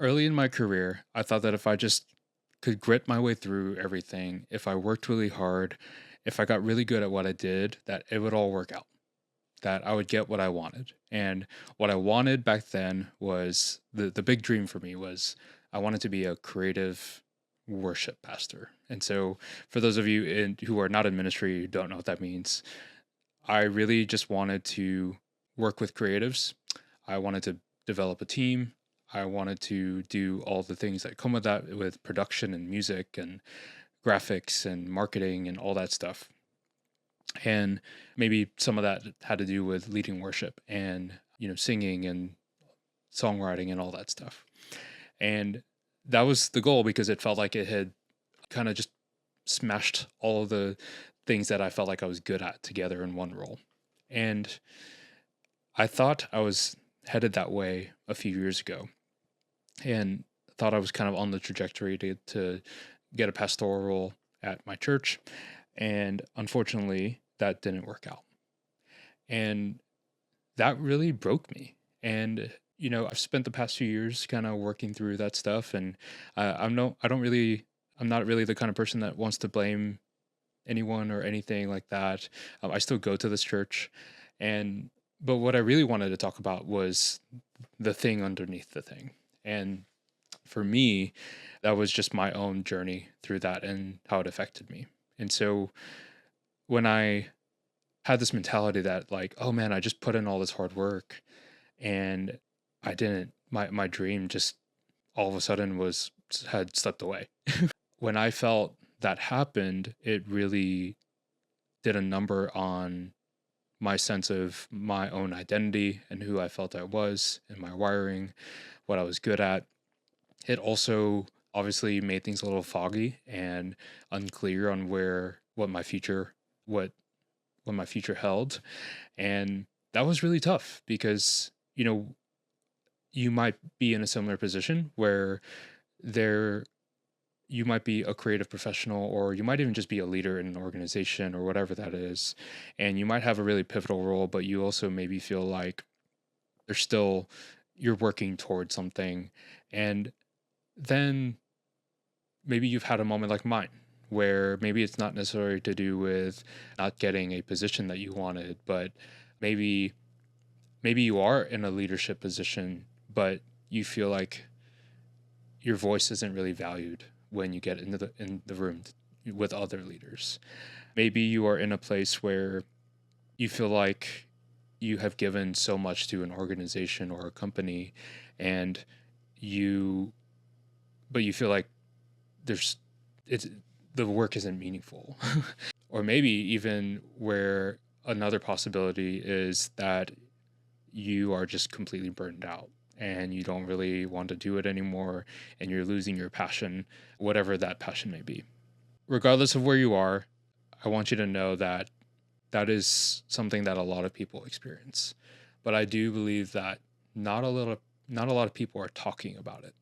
Early in my career, I thought that if I just could grit my way through everything, if I worked really hard, if I got really good at what I did, that it would all work out, that I would get what I wanted. And what I wanted back then was the big dream for me was I wanted to be a creative worship pastor. And so for those of you who are not in ministry, who don't know what that means, I really just wanted to work with creatives. I wanted to develop a team. I wanted to do all the things that come with that, with production and music and graphics and marketing and all that stuff. And maybe some of that had to do with leading worship and, singing and songwriting and all that stuff. And that was the goal because it felt like it had kind of just smashed all of the things that I felt like I was good at together in one role. And I thought I was headed that way a few years ago and thought I was kind of on the trajectory to get a pastoral role at my church. And unfortunately, that didn't work out. And that really broke me. And, I've spent the past few years kind of working through that stuff. And I'm not really the kind of person that wants to blame anyone or anything like that. I still go to this church, and but what I really wanted to talk about was the thing underneath the thing. And for me, that was just my own journey through that and how it affected me. And so when I had this mentality that like, oh man, I just put in all this hard work and I didn't my dream just all of a sudden was had slipped away. When I felt that happened, it really did a number on my sense of my own identity and who I felt I was and my wiring, what I was good at. It also obviously made things a little foggy and unclear on what what my future held. And that was really tough because, you might be in a similar position where there you might be a creative professional or you might even just be a leader in an organization or whatever that is, and you might have a really pivotal role, but you also maybe feel like there's still you're working towards something. And then maybe you've had a moment like mine where maybe it's not necessarily to do with not getting a position that you wanted, but maybe you are in a leadership position, but you feel like your voice isn't really valued when you get into the room with other leaders. Maybe you are in a place where you feel like you have given so much to an organization or a company, and you but you feel like there's it's the work isn't meaningful. Or maybe even where another possibility is that you are just completely burned out and you don't really want to do it anymore and you're losing your passion, whatever that passion may be. Regardless of where you are, I want you to know that that is something that a lot of people experience. But I do believe that not a lot of people are talking about it.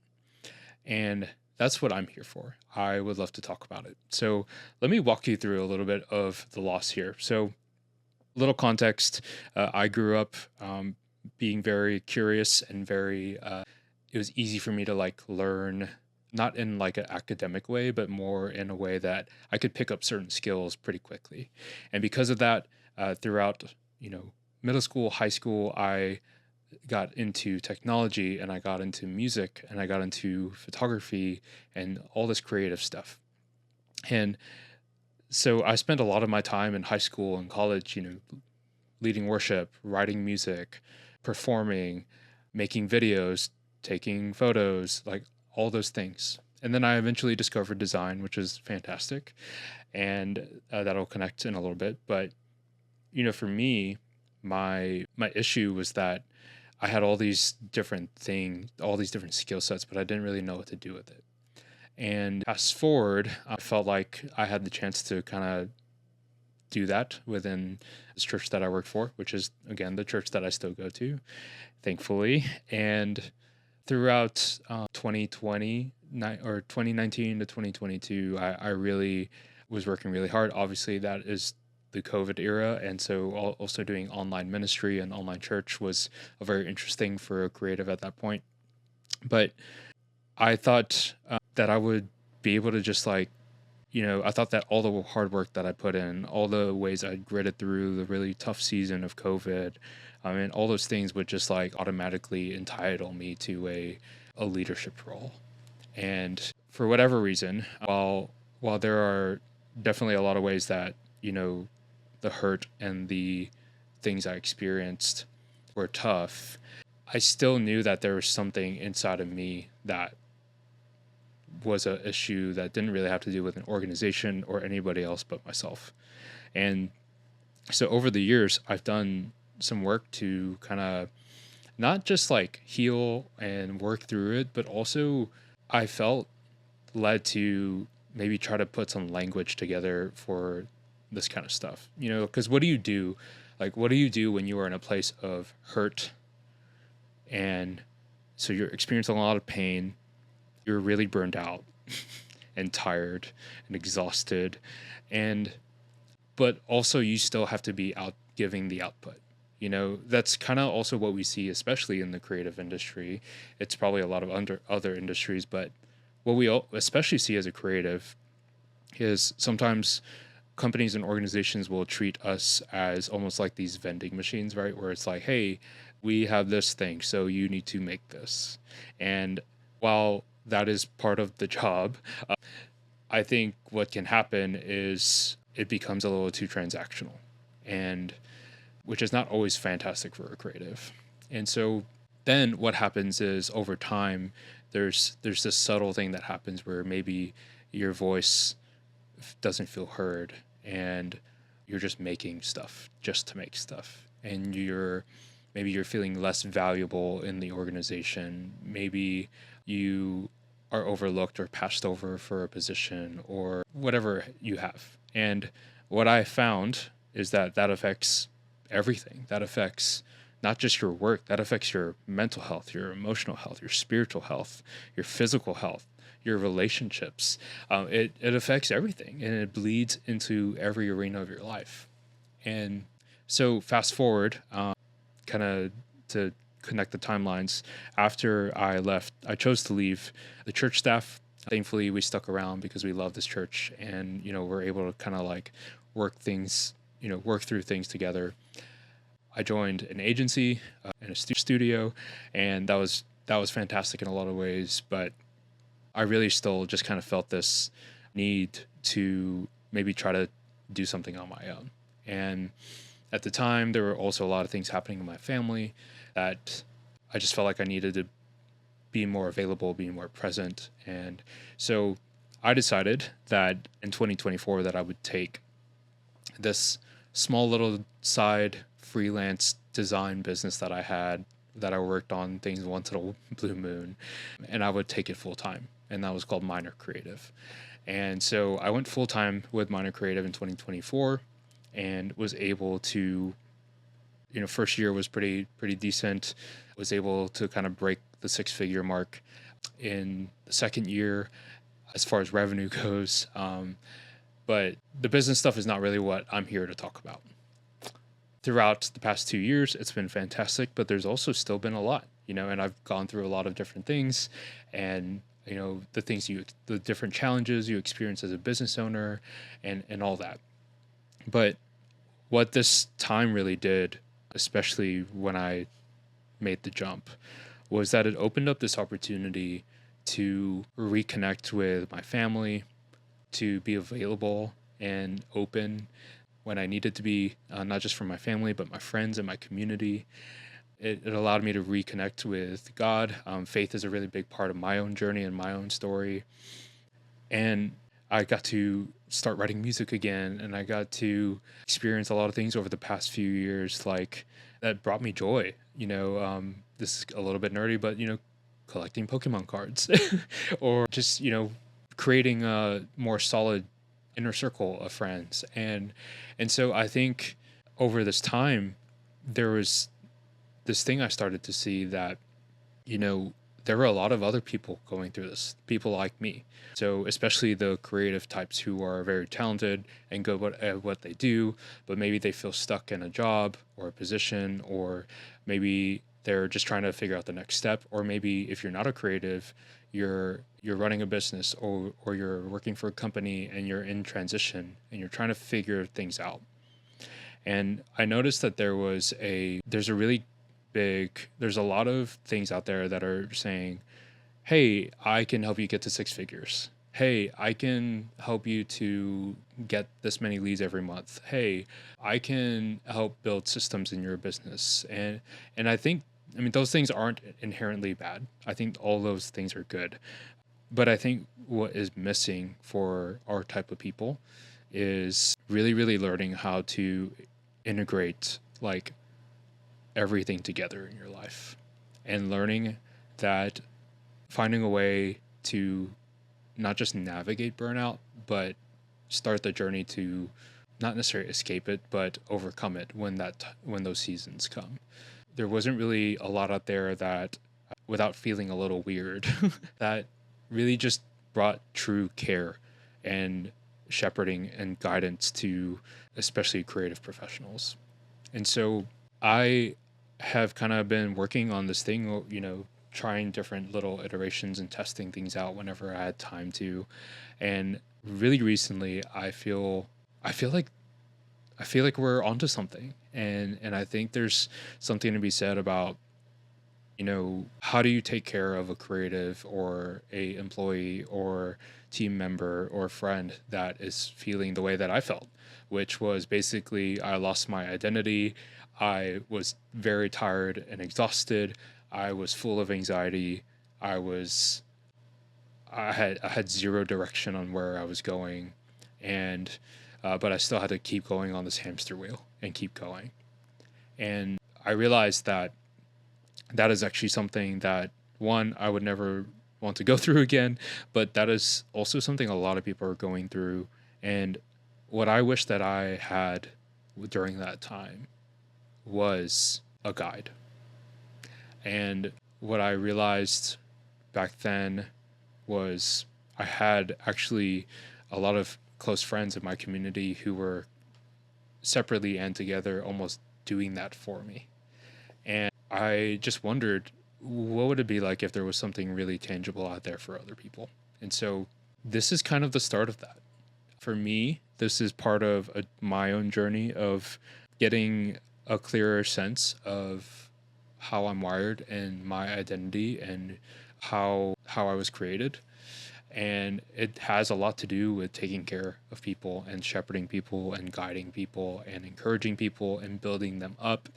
And that's what I'm here for. I would love to talk about it. So let me walk you through a little bit of the loss here. So, little context, I grew up being very curious and very, it was easy for me to like learn, not in like an academic way, but more in a way that I could pick up certain skills pretty quickly. And because of that, throughout, middle school, high school, I got into technology and I got into music and I got into photography and all this creative stuff. And so I spent a lot of my time in high school and college, leading worship, writing music, performing, making videos, taking photos, like all those things. And then I eventually discovered design, which is fantastic. And that'll connect in a little bit. But, for me, my issue was that I had all these different things, all these different skill sets, but I didn't really know what to do with it. And fast forward, I felt like I had the chance to kind of do that within this church that I work for, which is again the church that I still go to, thankfully. And throughout 2020 or 2019 to 2022, I really was working really hard. Obviously, that is the COVID era, and so also doing online ministry and online church was a very interesting for a creative at that point. But I thought that I would be able to just like, I thought that all the hard work that I put in, all the ways I gritted through the really tough season of COVID, I mean, all those things would just like automatically entitle me to a leadership role. And for whatever reason, while there are definitely a lot of ways that, the hurt and the things I experienced were tough, I still knew that there was something inside of me that was a issue that didn't really have to do with an organization or anybody else but myself. And so over the years, I've done some work to kind of not just like heal and work through it, but also I felt led to maybe try to put some language together for this kind of stuff. Because what do you do? Like, what do you do when you are in a place of hurt and so you're experiencing a lot of pain, you're really burned out and tired and exhausted, and but also you still have to be out giving the output. That's kind of also what we see, especially in the creative industry. It's probably a lot of other industries, but what we especially see as a creative is sometimes companies and organizations will treat us as almost like these vending machines, right? Where it's like, hey, we have this thing, so you need to make this. And while that is part of the job, I think what can happen is it becomes a little too transactional, and which is not always fantastic for a creative. And so then what happens is over time, there's this subtle thing that happens where maybe your voice doesn't feel heard, and you're just making stuff just to make stuff, and maybe you're feeling less valuable in the organization. Maybe you are overlooked or passed over for a position or whatever you have. And what I found is that affects everything. That affects not just your work, that affects your mental health, your emotional health, your spiritual health, your physical health, your relationships. It affects everything, and it bleeds into every arena of your life. And so fast forward, kind of to connect the timelines, after I left, I chose to leave the church staff. Thankfully, we stuck around because we love this church, and we're able to kind of like work through things together. I joined an agency and a studio, and that was fantastic in a lot of ways. But I really still just kind of felt this need to maybe try to do something on my own. And at the time, there were also a lot of things happening in my family that I just felt like I needed to be more available, be more present. And so I decided that in 2024 that I would take this small little side freelance design business that I had, that I worked on things once in a blue moon, and I would take it full time. And that was called Minor Creative. And so I went full time with Minor Creative in 2024 and was able to, first year was pretty decent, was able to kind of break the 6-figure mark in the second year as far as revenue goes. But the business stuff is not really what I'm here to talk about. Throughout the past 2 years, it's been fantastic, but there's also still been a lot, and I've gone through a lot of different things, and the different challenges you experience as a business owner and all that. But what this time really did, especially when I made the jump, was that it opened up this opportunity to reconnect with my family, to be available and open when I needed to be, not just for my family, but my friends and my community. It allowed me to reconnect with God. Faith is a really big part of my own journey and my own story. And I got to start writing music again, and I got to experience a lot of things over the past few years, like that brought me joy. This is a little bit nerdy, but collecting Pokemon cards, or just creating a more solid inner circle of friends. And so I think over this time there was this thing I started to see that there were a lot of other people going through this, people like me. So especially the creative types who are very talented and good at what they do, but maybe they feel stuck in a job or a position, or maybe they're just trying to figure out the next step. Or maybe if you're not a creative, you're running a business, or you're working for a company and you're in transition and you're trying to figure things out. And I noticed that there's a lot of things out there that are saying, hey, I can help you get to six figures. Hey, I can help you to get this many leads every month. Hey, I can help build systems in your business. And I mean, those things aren't inherently bad. I think all those things are good. But I think what is missing for our type of people is really, really learning how to integrate like everything together in your life, and learning that finding a way to not just navigate burnout, but start the journey to not necessarily escape it, but overcome it when those seasons come. There wasn't really a lot out there that, without feeling a little weird, that really just brought true care and shepherding and guidance to especially creative professionals. And so I have kind of been working on this thing, trying different little iterations and testing things out whenever I had time to. And really recently, I feel like I feel like we're onto something. And I think there's something to be said about, how do you take care of a creative or a employee or team member or friend that is feeling the way that I felt, which was basically I lost my identity. I was very tired and exhausted. I was full of anxiety. I was I had zero direction on where I was going, and but I still had to keep going on this hamster wheel and keep going. And I realized that that is actually something that, one, I would never want to go through again, but that is also something a lot of people are going through. And what I wish that I had during that time was a guide. And what I realized back then was I had actually a lot of close friends in my community who were separately and together almost doing that for me. And I just wondered, what would it be like if there was something really tangible out there for other people? And so this is kind of the start of that. For me, this is part of my own journey of getting a clearer sense of how I'm wired and my identity and how I was created. And it has a lot to do with taking care of people and shepherding people and guiding people and encouraging people and building them up,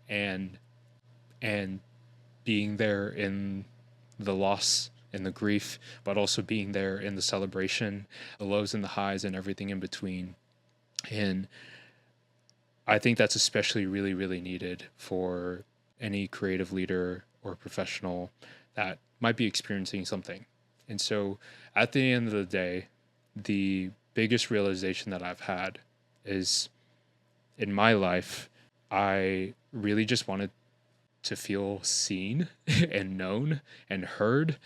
and and being there in the loss and the grief, but also being there in the celebration, the lows and the highs and everything in between. And I think that's especially really, really needed for any creative leader or professional that might be experiencing something. And so at the end of the day, the biggest realization that I've had is, in my life, I really just wanted to feel seen and known and heard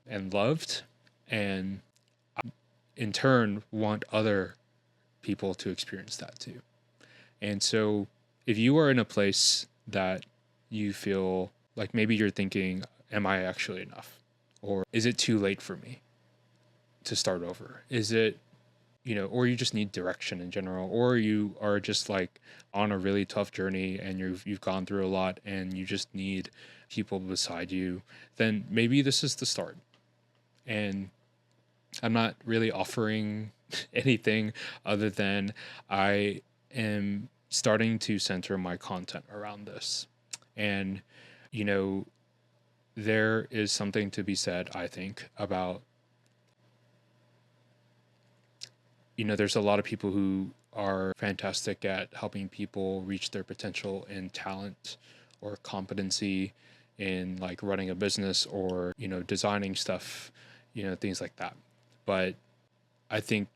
and loved, and in turn want other people to experience that too. And so if you are in a place that you feel like maybe you're thinking, am I actually enough? Or is it too late for me to start over? Is it, or you just need direction in general, or you are just like on a really tough journey and you've gone through a lot and you just need people beside you, then maybe this is the start. And I'm not really offering anything other than I am starting to center my content around this. And, you know, there is something to be said, I think, about, there's a lot of people who are fantastic at helping people reach their potential in talent or competency in like running a business or, designing stuff, things like that. But I think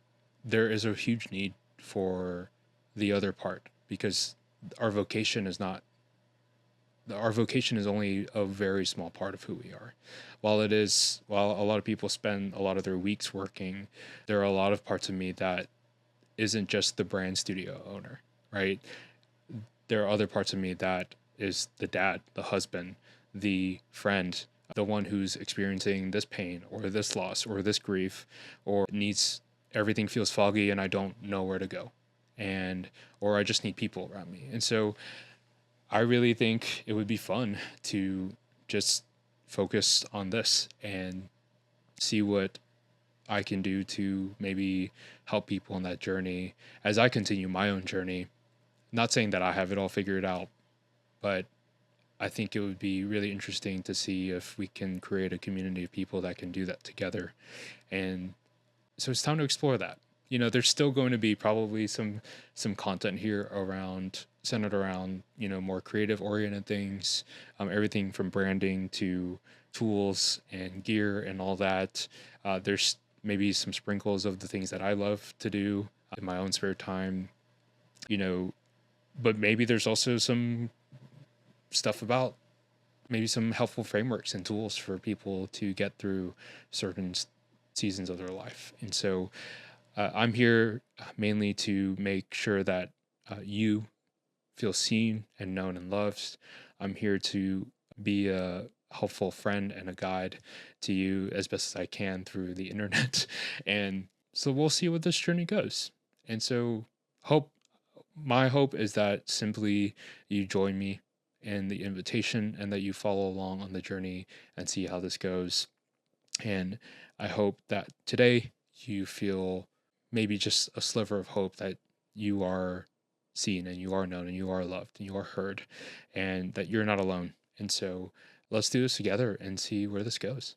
there is a huge need for the other part, because our vocation is not our vocation is only a very small part of who we are. While a lot of people spend a lot of their weeks working, there are a lot of parts of me that isn't just the brand studio owner, right? There are other parts of me that is the dad, the husband, the friend, the one who's experiencing this pain or this loss or this grief or needs everything feels foggy and I don't know where to go. And or I just need people around me. And so I really think it would be fun to just focus on this and see what I can do to maybe help people on that journey as I continue my own journey. Not saying that I have it all figured out, but I think it would be really interesting to see if we can create a community of people that can do that together. And so it's time to explore that. There's still going to be probably some content here around centered around more creative oriented things, everything from branding to tools and gear and all that. There's maybe some sprinkles of the things that I love to do in my own spare time, you know, but maybe there's also some stuff about maybe some helpful frameworks and tools for people to get through certain seasons of their life. And so I'm here mainly to make sure that you feel seen and known and loved. I'm here to be a helpful friend and a guide to you as best as I can through the internet. And so we'll see what this journey goes. And so hope my hope is that simply you join me in the invitation and that you follow along on the journey and see how this goes. And I hope that today you feel maybe just a sliver of hope that you are seen and you are known and you are loved and you are heard and that you're not alone. And so let's do this together and see where this goes.